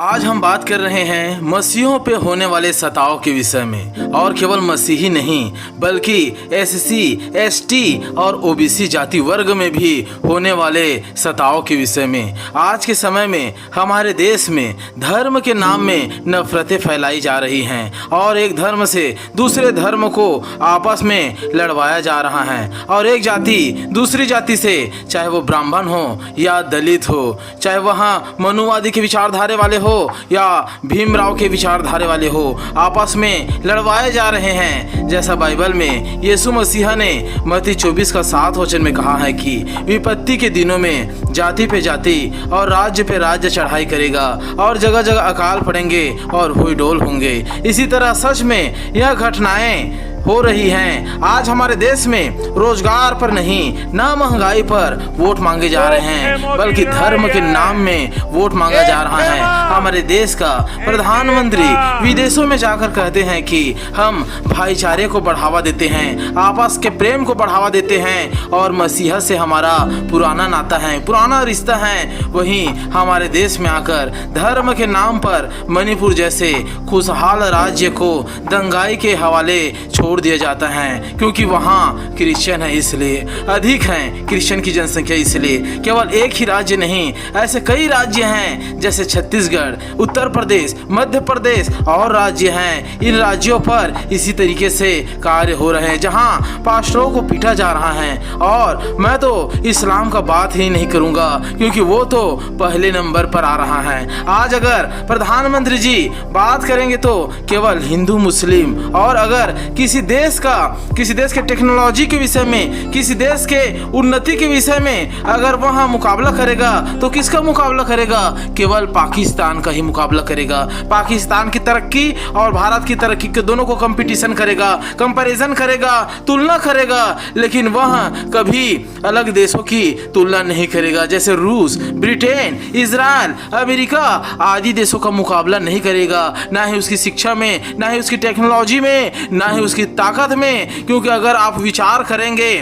आज हम बात कर रहे हैं मसीहों पे होने वाले सताव के विषय में। और केवल मसीही नहीं बल्कि एससी, एसटी और ओबीसी जाति वर्ग में भी होने वाले सताव के विषय में। आज के समय में हमारे देश में धर्म के नाम में नफरतें फैलाई जा रही हैं और एक धर्म से दूसरे धर्म को आपस में लड़वाया जा रहा है। और एक जाति दूसरी जाति से, चाहे वो ब्राह्मण हो या दलित हो, चाहे वहाँ मनुवादी के विचारधारे वाले हो या भीमराव के विचारधारे वाले हो, आपस में लड़वाए जा रहे हैं। जैसा बाइबल में यीशु मसीहा ने मत्ती 24 का 7 वचन में कहा है कि विपत्ति के दिनों में जाति पे जाति और राज्य पे राज्य चढ़ाई करेगा और जगह जगह अकाल पड़ेंगे और हुई डोल होंगे। इसी तरह सच में यह घटनाएं हो रही हैं। आज हमारे देश में रोजगार पर नहीं, ना महंगाई पर वोट मांगे जा रहे हैं, बल्कि धर्म के नाम में वोट मांगा जा रहा है। हमारे देश का प्रधानमंत्री विदेशों में जाकर कहते हैं कि हम भाईचारे को बढ़ावा देते हैं, आपस के प्रेम को बढ़ावा देते हैं और मसीहा से हमारा पुराना नाता है, पुराना रिश्ता है। वहीं हमारे देश में आकर धर्म के नाम पर मणिपुर जैसे खुशहाल राज्य को दंगाई के हवाले छोड़ दिया जाता है, क्योंकि वहाँ क्रिश्चियन है, इसलिए अधिक हैं क्रिश्चियन की जनसंख्या। इसलिए केवल एक ही राज्य नहीं, ऐसे कई राज्य हैं जैसे छत्तीसगढ़, उत्तर प्रदेश, मध्य प्रदेश और राज्य हैं। इन राज्यों पर इसी तरीके से कार्य हो रहे हैं जहाँ पास्टरों को पीटा जा रहा है। और मैं तो इस्लाम का बात ही नहीं करूँगा, क्योंकि वो तो पहले नंबर पर आ रहा है। आज अगर प्रधानमंत्री जी बात करेंगे तो केवल हिंदू मुस्लिम, और अगर किसी देश के टेक्नोलॉजी के विषय में, किसी देश के उन्नति के विषय में अगर वहाँ मुकाबला करेगा तो किसका मुकाबला करेगा? केवल पाकिस्तान का ही मुकाबला करेगा। पाकिस्तान की तरक्की और भारत की तरक्की के दोनों को कंपटीशन करेगा, कंपैरिजन करेगा, तुलना करेगा, लेकिन वह कभी अलग देशों की तुलना नहीं करेगा। जैसे रूस, ब्रिटेन, इजराइल, अमेरिका आदि देशों का मुकाबला नहीं करेगा, ना ही उसकी शिक्षा में, ना ही उसकी टेक्नोलॉजी में, ना ही उसकी ताकत में। क्योंकि अगर आप विचार करेंगे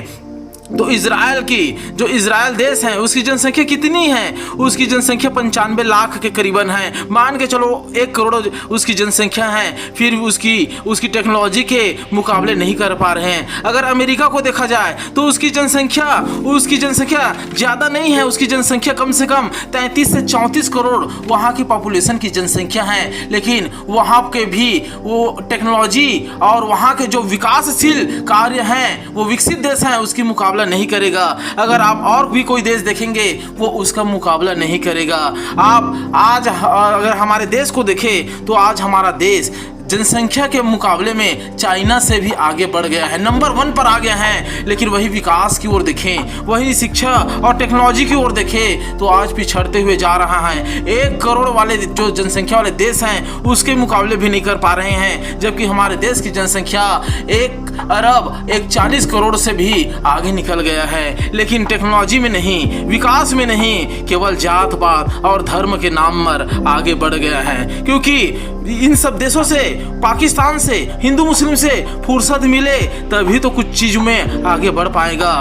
तो इजराइल देश है, उसकी जनसंख्या कितनी है? उसकी जनसंख्या 95 लाख के करीबन है। मान के चलो 1 करोड़ उसकी जनसंख्या है, फिर उसकी टेक्नोलॉजी के मुकाबले नहीं कर पा रहे हैं। अगर अमेरिका को देखा जाए तो उसकी जनसंख्या ज़्यादा नहीं है, उसकी जनसंख्या कम से कम 33 से 34 करोड़ वहाँ की पॉपुलेशन की जनसंख्या है। लेकिन वहाँ के भी वो टेक्नोलॉजी और वहाँ के जो विकासशील कार्य हैं, वो विकसित देश हैं, उसकी मुकाबला नहीं करेगा। अगर आप और भी कोई देश देखेंगे वो उसका मुकाबला नहीं करेगा। आप आज अगर हमारे देश को देखें तो आज हमारा देश जनसंख्या के मुकाबले में चाइना से भी आगे बढ़ गया है, नंबर 1 पर आ गया है। लेकिन वही विकास की ओर देखें, वही शिक्षा और टेक्नोलॉजी की ओर देखें तो आज पिछड़ते हुए जा रहा है। 1 करोड़ वाले जो जनसंख्या वाले देश हैं उसके मुकाबले भी नहीं कर पा रहे हैं, जबकि हमारे देश की जनसंख्या 1 अरब 140 करोड़ से भी आगे निकल गया है। लेकिन टेक्नोलॉजी में नहीं, विकास में नहीं, केवल जात पात और धर्म के नाम पर आगे बढ़ गया है। क्योंकि इन सब देशों से, पाकिस्तान से, हिंदू मुस्लिम से फुर्सत मिले तभी तो कुछ चीज में आगे बढ़ पाएगा।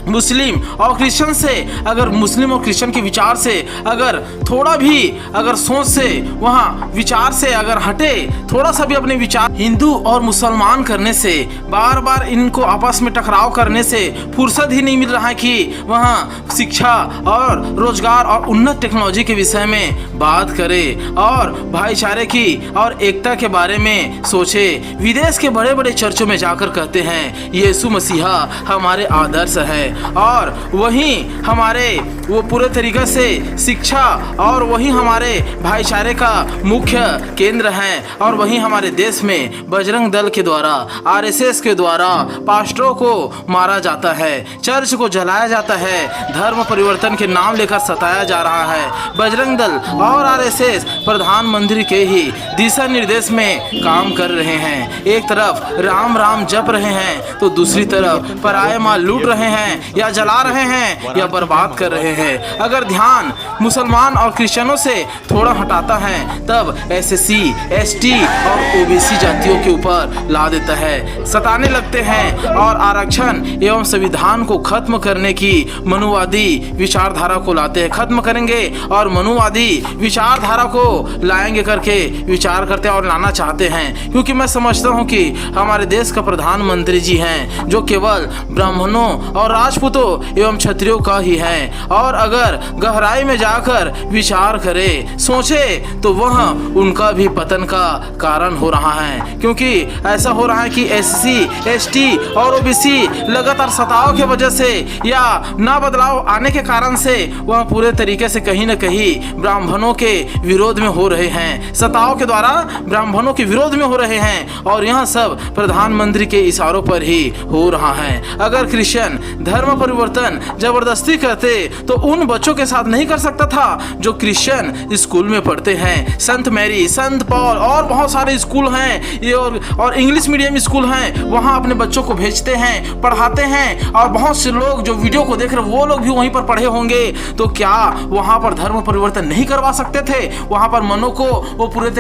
मुस्लिम और क्रिश्चियन से, अगर मुस्लिम और क्रिश्चियन के विचार से अगर थोड़ा भी अगर सोच से, वहाँ विचार से अगर हटे, थोड़ा सा भी अपने विचार हिंदू और मुसलमान करने से, बार बार इनको आपस में टकराव करने से फुर्सत ही नहीं मिल रहा है कि वहाँ शिक्षा और रोजगार और उन्नत टेक्नोलॉजी के विषय में बात करे और भाईचारे की और एकता के बारे में सोचे। विदेश के बड़े बड़े चर्चों में जाकर कहते हैं यीशु मसीहा हमारे आदर्श है, और वहीं हमारे वो पूरे तरीके से शिक्षा और वहीं हमारे भाईचारे का मुख्य केंद्र है। और वहीं हमारे देश में बजरंग दल के द्वारा, आरएसएस के द्वारा पास्टरों को मारा जाता है, चर्च को जलाया जाता है, धर्म परिवर्तन के नाम लेकर सताया जा रहा है। बजरंग दल और आरएसएस प्रधानमंत्री के ही दिशा निर्देश में काम कर रहे हैं। एक तरफ राम राम जप रहे हैं तो दूसरी तरफ पराये माल लूट रहे हैं हैं या जला रहे हैं या बर्बाद कर रहे हैं। अगर ध्यान मुसलमान और क्रिश्चियनों से थोड़ा हटाता है तब SC, ST और OBC जातियों के ऊपर ला देता है, सताने लगते हैं और आरक्षण एवं संविधान को खत्म करने की मनुवादी विचारधारा को लाते हैं। खत्म करेंगे और मनुवादी विचारधारा को लाएंगे करके विचार करते हैं और लाना चाहते हैं। क्योंकि मैं समझता हूं कि हमारे देश का प्रधानमंत्री जी हैं जो केवल ब्राह्मणों और राजपूतों एवं क्षत्रियों का ही है, और अगर गहराई में जाकर विचार करे, सोचे, तो वह उनका भी पतन का कारण हो रहा है। क्योंकि ऐसा हो रहा है कि SC, ST और OBC लगातार सताव के वजह से या ना बदलाव आने के कारण से वह पूरे तरीके से कहीं न कहीं ब्राह्मणों के विरोध में हो रहे हैं, सताव के द्वारा ब्राह्मणों के विरोध में हो रहे हैं, और यह सब प्रधानमंत्री के इशारों पर ही हो रहा है। अगर क्रिश्चियन धर्म परिवर्तन जबरदस्ती करते तो उन बच्चों के साथ नहीं कर सकता था जो क्रिश्चियन स्कूल में पढ़ते हैं। संत मैरी, संत पॉल और बहुत सारे स्कूल हैं ये, और इंग्लिश मीडियम स्कूल हैं, वहाँ अपने बच्चों को भेजते हैं, पढ़ाते हैं, और बहुत से लोग जो वीडियो को देख रहे वो लोग भी वहीं पर पढ़े होंगे। तो क्या वहाँ पर धर्म परिवर्तन नहीं करवा सकते थे? वहाँ पर मनों को वो पूरे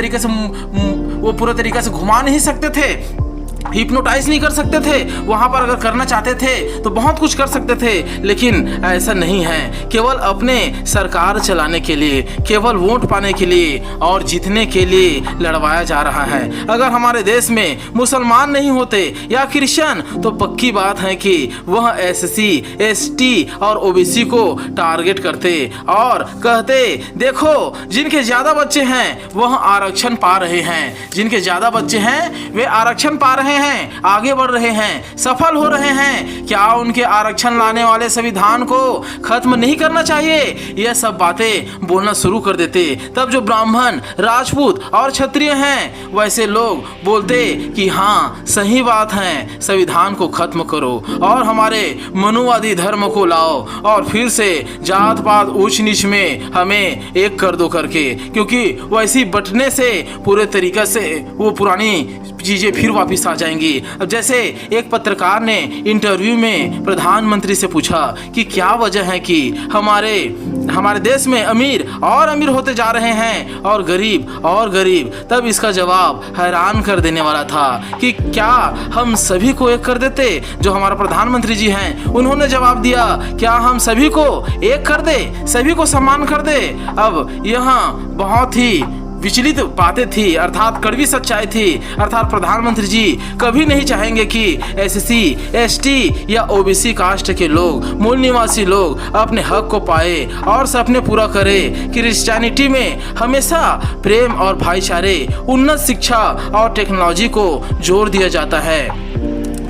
तरीके से घुमा नहीं सकते थे, हिप्नोटाइज नहीं कर सकते थे? वहां पर अगर करना चाहते थे तो बहुत कुछ कर सकते थे, लेकिन ऐसा नहीं है। केवल अपने सरकार चलाने के लिए, केवल वोट पाने के लिए और जीतने के लिए लड़वाया जा रहा है। अगर हमारे देश में मुसलमान नहीं होते या क्रिश्चियन तो पक्की बात है कि वह SC, ST और OBC को टारगेट करते और कहते, देखो जिनके ज्यादा बच्चे हैं वह आरक्षण पा रहे हैं, जिनके ज्यादा बच्चे हैं वे आरक्षण पा रहे हैं, आगे बढ़ रहे हैं, सफल हो रहे हैं। क्या उनके आरक्षण लाने वाले संविधान को खत्म नहीं करना चाहिए? यह सब बातें बोलना शुरू कर देते। तब जो ब्राह्मण, राजपूत और क्षत्रिय हैं वैसे लोग बोलते कि हाँ सही बात है, संविधान को खत्म करो और हमारे मनुवादी धर्म को लाओ और फिर से जात पात ऊंच नीच में हमें एक कर दो करके। क्योंकि वैसी बटने से पूरे तरीके से वो पुरानी चीजें फिर वापस आ जाएंगी। अब जैसे एक पत्रकार ने इंटरव्यू में प्रधानमंत्री से पूछा कि क्या वजह है कि हमारे देश में अमीर और अमीर होते जा रहे हैं और गरीब। तब इसका जवाब हैरान कर देने वाला था कि क्या हम सभी को एक कर देते? जो हमारा प्रधानमंत्री जी हैं उन्होंने जवाब दिया, क्या हम सभी को एक कर दे, सभी को सम्मान कर दे? अब यहाँ बहुत ही विचलित बातें थी, अर्थात कड़वी सच्चाई थी। अर्थात प्रधानमंत्री जी कभी नहीं चाहेंगे कि SC, ST या OBC कास्ट के लोग, मूल निवासी लोग अपने हक को पाए और सपने पूरा करे। क्रिश्चियनिटी में हमेशा प्रेम और भाईचारे, उन्नत शिक्षा और टेक्नोलॉजी को जोर दिया जाता है,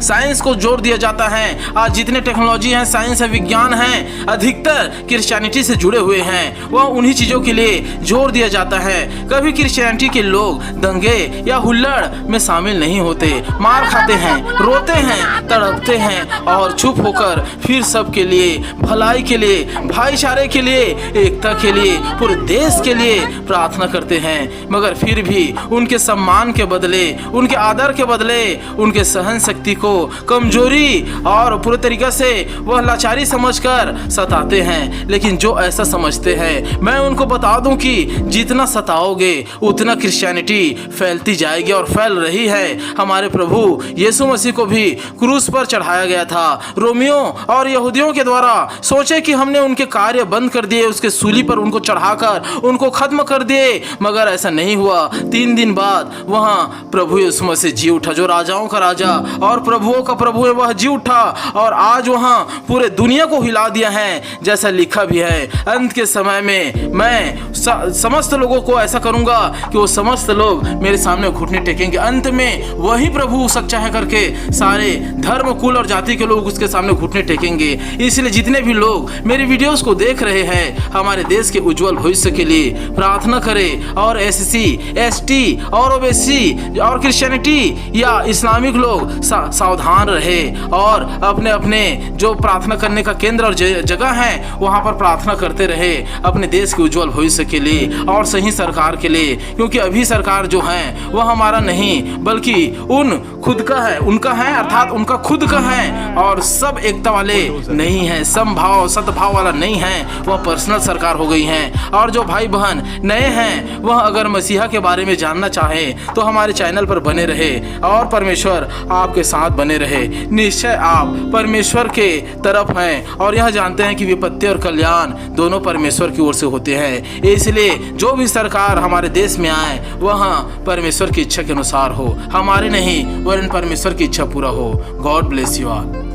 साइंस को जोर दिया जाता है। आज जितने टेक्नोलॉजी हैं, साइंस है, विज्ञान है, अधिकतर क्रिश्चियनिटी से जुड़े हुए हैं, वह उन्हीं चीज़ों के लिए जोर दिया जाता है। कभी क्रिश्चियनिटी के लोग दंगे या हुल्लड़ में शामिल नहीं होते, मार खाते हैं, रोते हैं, तड़पते हैं और चुप होकर फिर सबके लिए, भलाई के लिए, भाईचारे के लिए, एकता के लिए, पूरे देश के लिए प्रार्थना करते हैं। मगर फिर भी उनके सम्मान के बदले, उनके आदर के बदले, उनके सहन शक्ति को कमजोरी और पूरे तरीके से वह लाचारी समझकर सताते हैं। लेकिन जो ऐसा समझते हैं, मैं उनको बता दूं कि जितना सताओगे उतना क्रिश्चियनिटी फैलती जाएगी और फैल रही है। हमारे प्रभु यीशु मसीह को भी क्रूस पर चढ़ाया गया था रोमियों और यहूदियों के द्वारा। सोचे कि हमने उनके कार्य बंद कर दिए, उसके सूली पर उनको चढ़ाकर उनको खत्म कर दिए, मगर ऐसा नहीं हुआ। 3 दिन बाद वहां प्रभु यीशु मसीह जी उठा, जो राजाओं का राजा और प्रभुओं का प्रभु है, वह जी उठा और आज वहां पूरे दुनिया को हिला दिया है। जैसा लिखा भी है, अंत के समय में मैं समस्त लोगों को ऐसा करूंगा कि वो समस्त लोग मेरे सामने घुटने टेकेंगे। अंत में वही प्रभु सच्चा है करके सारे धर्म, कुल और जाति के लोग उसके सामने घुटने टेकेंगे। इसलिए जितने भी लोग मेरी वीडियोस को देख रहे हैं, हमारे देश के उज्जवल भविष्य के लिए प्रार्थना करें और SC, ST और OBC और क्रिश्चियनिटी या इस्लामिक लोग सावधान रहे और अपने अपने जो प्रार्थना करने का केंद्र और जगह है वहां पर प्रार्थना करते रहे अपने देश के उज्जवल भविष्य के लिए और सही सरकार के लिए, क्योंकि अभी सरकार जो है वह हमारा नहीं बल्कि उन खुद का है, उनका है, अर्थात उनका खुद का है और सब एकता वाले नहीं है, समभाव सद्भाव वाला नहीं है, वह पर्सनल सरकार हो गई है। और जो भाई बहन नए हैं वह अगर मसीहा के बारे में जानना चाहे तो हमारे चैनल पर बने रहे और परमेश्वर आपके साथ बने रहे। निश्चय आप परमेश्वर के तरफ हैं और यह जानते हैं कि विपत्ति और कल्याण दोनों परमेश्वर की ओर से होते हैं। इसलिए जो भी सरकार हमारे देश में आए वह परमेश्वर की इच्छा के अनुसार हो, हमारे नहीं वरन परमेश्वर की इच्छा पूरा हो। God bless you all.